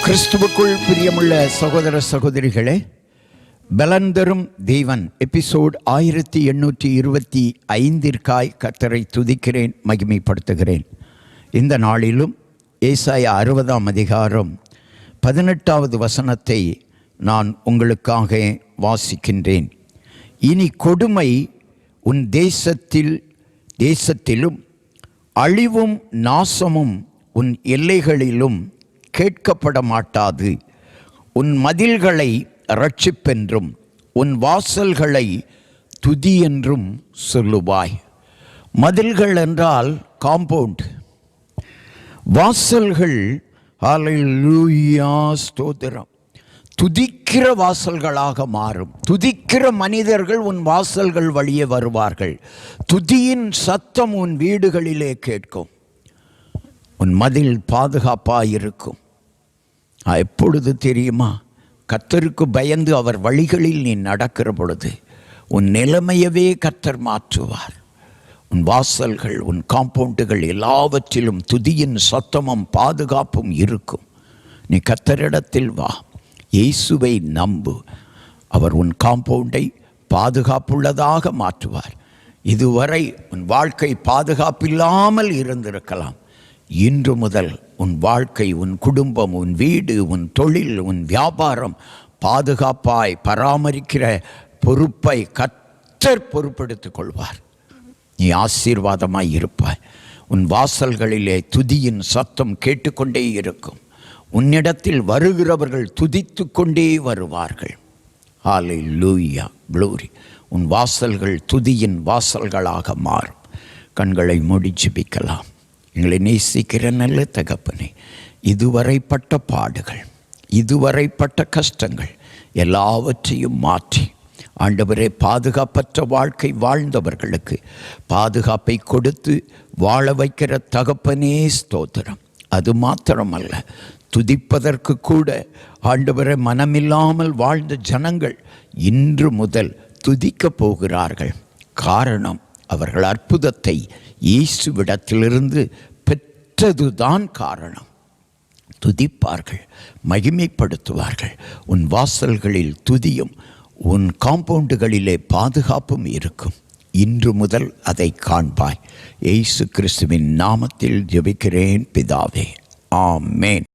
கிறிஸ்துவுக்குள் பிரியமுள்ள சகோதர சகோதரிகளே, பலன் தரும் தேவன் எபிசோட் 1825 கர்த்தரை துதிக்கிறேன், மகிமைப்படுத்துகிறேன். இந்த நாளிலும் ஏசாயா 60 அதிகாரம் 18வது வசனத்தை நான் உங்களுக்காக வாசிக்கின்றேன். இனி கொடுமை உன் தேசத்திலும் அழிவும் நாசமும் உன் எல்லைகளிலும் கேட்கப்பட மாட்டாது. உன் மதில்களை இரட்சிப்பென்றும் உன் வாசல்களை துதி என்றும் சொல்லுவாய். மதில்கள் என்றால் காம்பவுண்ட், வாசல்கள் ஹல்லேலூயா ஸ்தோத்திரம் துதிக்கிற வாசல்களாக மாறும். துதிக்கிற மனிதர்கள் உன் வாசல்கள் வழியே வருவார்கள். துதியின் சத்தம் உன் வீடுகளிலே கேட்கும். உன் மதில் பாதுகாப்பாயிருக்கும். எப்பொழுது தெரியுமா? கர்த்தருக்கு பயந்து அவர் வழிகளில் நீ நடக்கிற பொழுது உன் நிலைமையவே கர்த்தர் மாற்றுவார். உன் வாசல்கள், உன் காம்பவுண்டுகள் எல்லாவற்றிலும் துதியின் சத்தமும் பாதுகாப்பும் இருக்கும். நீ கர்த்தரிடத்தில் வா, இயேசுவை நம்பு. அவர் உன் காம்பவுண்டை பாதுகாப்புள்ளதாக மாற்றுவார். இதுவரை உன் வாழ்க்கை பாதுகாப்பில்லாமல் இருந்திருக்கலாம். இன்று முதல் உன் வாழ்க்கை, உன் குடும்பம், உன் வீடு, உன் தொழில், உன் வியாபாரம் பாதுகாப்பாய் பராமரிக்கிற பொறுப்பை கர்த்தர் பொறுப்பெடுத்துக் கொள்வார். நீ ஆசீர்வாதமாய் இருப்பாய். உன் வாசல்களிலே துதியின் சத்தம் கேட்டுக்கொண்டே இருக்கும். உன்னிடத்தில் வருகிறவர்கள் துதித்து கொண்டே வருவார்கள். ஹல்லேலூயா, க்ளோரி. உன் வாசல்கள் துதியின் வாசல்களாக மாறும். கண்களை மூடி ஜெபிக்கலாம். எங்களை நேசிக்கிற நல்ல தகப்பனே, இதுவரைப்பட்ட பாடுகள், இதுவரைப்பட்ட கஷ்டங்கள் எல்லாவற்றையும் மாற்றி ஆண்டவரே, பாதுகாப்பற்ற வாழ்க்கை வாழ்ந்தவர்களுக்கு பாதுகாப்பை கொடுத்து வாழ வைக்கிற தகப்பனே ஸ்தோத்திரம். அது மாத்திரமல்ல, துதிப்பதற்கு கூட ஆண்டவரை மனமில்லாமல் வாழ்ந்த ஜனங்கள் இன்று முதல் துதிக்கப் போகிறார்கள். காரணம், அவர்கள் அற்புதத்தை இயேசுவிடத்திலிருந்து பெற்றதுதான் காரணம். துதிப்பார்கள், மகிமைப்படுத்துவார்கள். உன் வாசல்களில் துதியும் உன் காம்பவுண்டுகளிலே பாதுகாப்பும் இருக்கும். இன்று முதல் அதை காண்பாய். இயேசு கிறிஸ்துவின் நாமத்தில் ஜெபிக்கிறேன் பிதாவே, ஆமென்.